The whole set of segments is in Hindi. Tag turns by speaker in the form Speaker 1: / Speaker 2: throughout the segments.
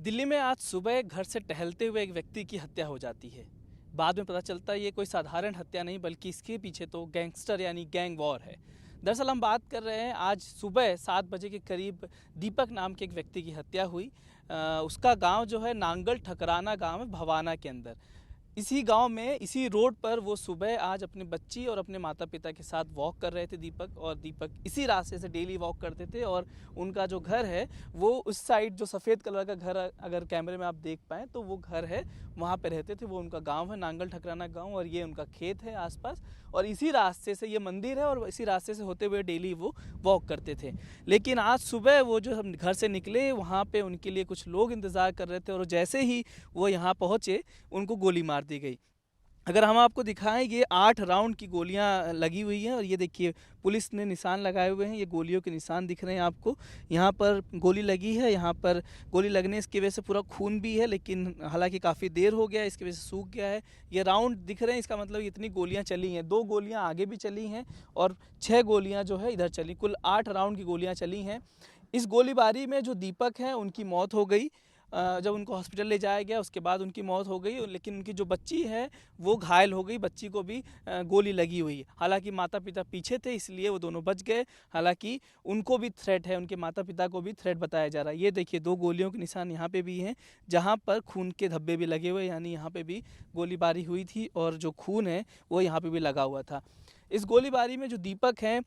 Speaker 1: दिल्ली में आज सुबह घर से टहलते हुए एक व्यक्ति की हत्या हो जाती है। बाद में पता चलता है ये कोई साधारण हत्या नहीं बल्कि इसके पीछे तो गैंगस्टर यानी गैंग वॉर है। दरअसल हम बात कर रहे हैं आज सुबह 7 बजे के करीब दीपक नाम के एक व्यक्ति की हत्या हुई। उसका गांव जो है नांगल ठकराना गांव है भवाना के अंदर। इसी गांव में इसी रोड पर वो सुबह आज अपनी बच्ची और अपने माता पिता के साथ वॉक कर रहे थे दीपक, और दीपक इसी रास्ते से डेली वॉक करते थे और उनका जो घर है वो उस साइड जो सफ़ेद कलर का घर अगर कैमरे में आप देख पाएँ तो वो घर है, वहाँ पे रहते थे। वो उनका गांव है नांगल ठकराना गांव और ये उनका खेत है आसपास, और इसी रास्ते से ये मंदिर है और इसी रास्ते से होते हुए डेली वो वॉक करते थे। लेकिन आज सुबह वो जो हम घर से निकले वहाँ पे उनके लिए कुछ लोग इंतज़ार कर रहे थे और जैसे ही वो यहाँ पहुँचे उनको गोली मार दी गई। अगर हम आपको दिखाएं ये 8 राउंड की गोलियां लगी हुई हैं और ये देखिए पुलिस ने निशान लगाए हुए हैं, ये गोलियों के निशान दिख रहे हैं आपको। यहाँ पर गोली लगी है, यहाँ पर गोली लगने की वजह से पूरा खून भी है, लेकिन हालांकि काफ़ी देर हो गया इसकी वजह से सूख गया है। ये राउंड दिख रहे हैं, इसका मतलब इतनी गोलियां चली हैं। 2 गोलियां आगे भी चली हैं और 6 गोलियां जो है इधर चली, कुल 8 राउंड की गोलियां चली हैं। इस गोलीबारी में जो दीपक हैं उनकी मौत हो गई। जब उनको हॉस्पिटल ले जाया गया उसके बाद उनकी मौत हो गई, लेकिन उनकी जो बच्ची है वो घायल हो गई। बच्ची को भी गोली लगी हुई है। हालांकि माता पिता पीछे थे इसलिए वो दोनों बच गए। हालांकि उनको भी थ्रेट है, उनके माता पिता को भी थ्रेट बताया जा रहा है। ये देखिए 2 गोलियों के निशान यहाँ पे भी हैं जहाँ पर खून के धब्बे भी लगे हुए, यानी यहाँ पे भी गोलीबारी हुई थी और जो खून है वो यहाँ पे भी लगा हुआ था। इस गोलीबारी में जो दीपक हैं,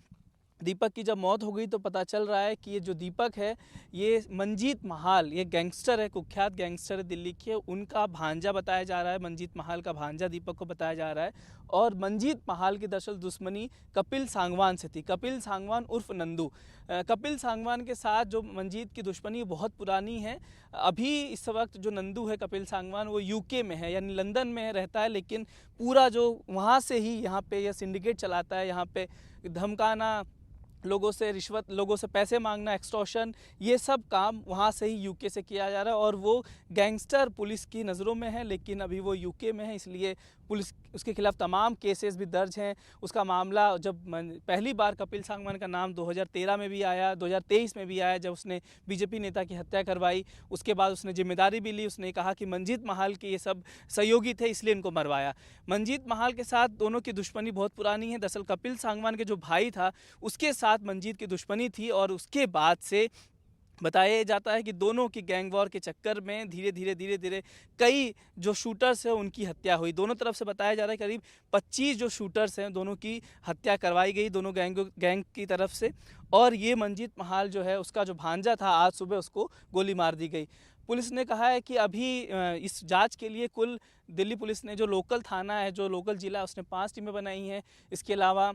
Speaker 1: दीपक की जब मौत हो गई तो पता चल रहा है कि ये जो दीपक है ये मंजीत महाल, ये गैंगस्टर है, कुख्यात गैंगस्टर है दिल्ली के, उनका भांजा बताया जा रहा है। मंजीत महाल का भांजा दीपक को बताया जा रहा है। और मंजीत महाल की दरअसल दुश्मनी कपिल सांगवान से थी, कपिल सांगवान उर्फ नंदू। कपिल सांगवान के साथ जो मंजीत की दुश्मनी बहुत पुरानी है। अभी इस वक्त जो नंदू है कपिल सांगवान वो यूके में है, यानी लंदन में रहता है, लेकिन पूरा जो वहाँ से ही यहाँ पे यह सिंडिकेट चलाता है। यहाँ पे धमकाना, लोगों से रिश्वत, लोगों से पैसे मांगना, एक्सटॉर्शन, ये सब काम वहाँ से ही यूके से किया जा रहा है। और वो गैंगस्टर पुलिस की नज़रों में है, लेकिन अभी वो यूके में है, इसलिए पुलिस उसके खिलाफ तमाम केसेस भी दर्ज हैं। उसका मामला जब पहली बार कपिल सांगवान का नाम 2013 में भी आया, 2023 में भी आया जब उसने बीजेपी नेता की हत्या करवाई। उसके बाद उसने जिम्मेदारी भी ली, उसने कहा कि मंजीत महाल के ये सब सहयोगी थे इसलिए इनको मरवाया। मंजीत महाल के साथ दोनों की दुश्मनी बहुत पुरानी है। दरअसल कपिल सांगवान के जो भाई था उसके साथ मंजीत की दुश्मनी थी और उसके बाद से बताया जाता है कि दोनों की गैंग वॉर के चक्कर में धीरे धीरे कई जो शूटर्स हैं उनकी हत्या हुई। दोनों तरफ से बताया जा रहा है करीब 25 जो शूटर्स हैं दोनों की हत्या करवाई गई, दोनों गैंग की तरफ से। और ये मंजीत महाल जो है उसका जो भांजा था आज सुबह उसको गोली मार दी गई। पुलिस ने कहा है कि अभी इस जांच के लिए कुल दिल्ली पुलिस ने जो लोकल थाना है, जो लोकल जिला है, उसने 5 टीमें बनाई हैं। इसके अलावा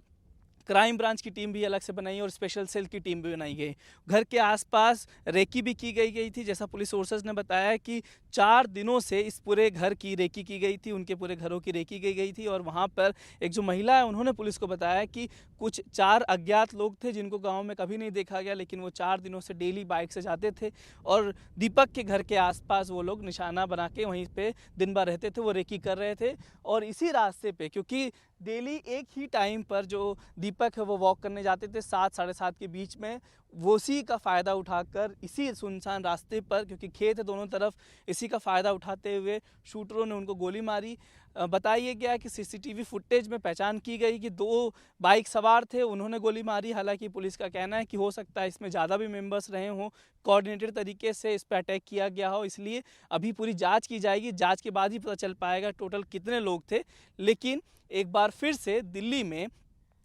Speaker 1: क्राइम ब्रांच की टीम भी अलग से बनाई और स्पेशल सेल की टीम भी बनाई गई। घर के आसपास रेकी भी की गई थी। जैसा पुलिस सोर्सेज ने बताया कि 4 दिनों से इस पूरे घर की रेकी की गई थी, उनके पूरे घरों की रेकी की गई थी। और वहाँ पर एक जो महिला है उन्होंने पुलिस को बताया कि कुछ 4 अज्ञात लोग थे जिनको गाँव में कभी नहीं देखा गया, लेकिन वो 4 दिनों से डेली बाइक से जाते थे और दीपक के घर के आसपास वो लोग निशाना बना के वहीं पे दिन भर रहते थे, वो रेकी कर रहे थे। और इसी रास्ते पे, क्योंकि डेली एक ही टाइम पर जो दीपक है वो वॉक करने जाते थे 7 साढ़े 7 के बीच में, वो उसी का फ़ायदा उठाकर इसी सुनसान रास्ते पर, क्योंकि खेत है दोनों तरफ, इसी का फ़ायदा उठाते हुए शूटरों ने उनको गोली मारी। बताया गया कि सीसीटीवी फुटेज में पहचान की गई कि 2 बाइक सवार थे, उन्होंने गोली मारी। हालांकि पुलिस का कहना है कि हो सकता है इसमें ज़्यादा भी मेंबर्स रहे हों, कोऑर्डिनेटेड तरीके से इस पर अटैक किया गया हो, इसलिए अभी पूरी जांच की जाएगी। जांच के बाद ही पता चल पाएगा टोटल कितने लोग थे। लेकिन एक बार फिर से दिल्ली में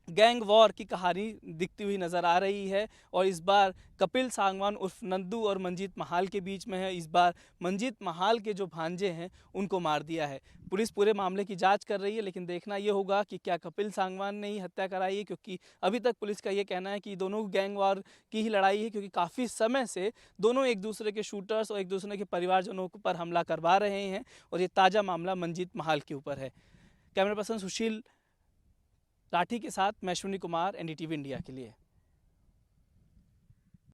Speaker 1: गैंग वॉर की कहानी दिखती हुई नज़र आ रही है और इस बार कपिल सांगवान उर्फ नंदू और मंजीत महाल के बीच में है। इस बार मंजीत महाल के जो भांजे हैं उनको मार दिया है। पुलिस पूरे मामले की जांच कर रही है, लेकिन देखना ये होगा कि क्या कपिल सांगवान ने ही हत्या कराई है, क्योंकि अभी तक पुलिस का ये कहना है कि दोनों गैंग वॉर की ही लड़ाई है, क्योंकि काफ़ी समय से दोनों एक दूसरे के शूटर्स और एक दूसरे के परिवारजनों पर हमला करवा रहे हैं और ये ताज़ा मामला मंजीत महाल के ऊपर है। कैमरा पर्सन सुशील राठी के साथ मैं अश्विनी कुमार, एनडीटीवी इंडिया के लिए।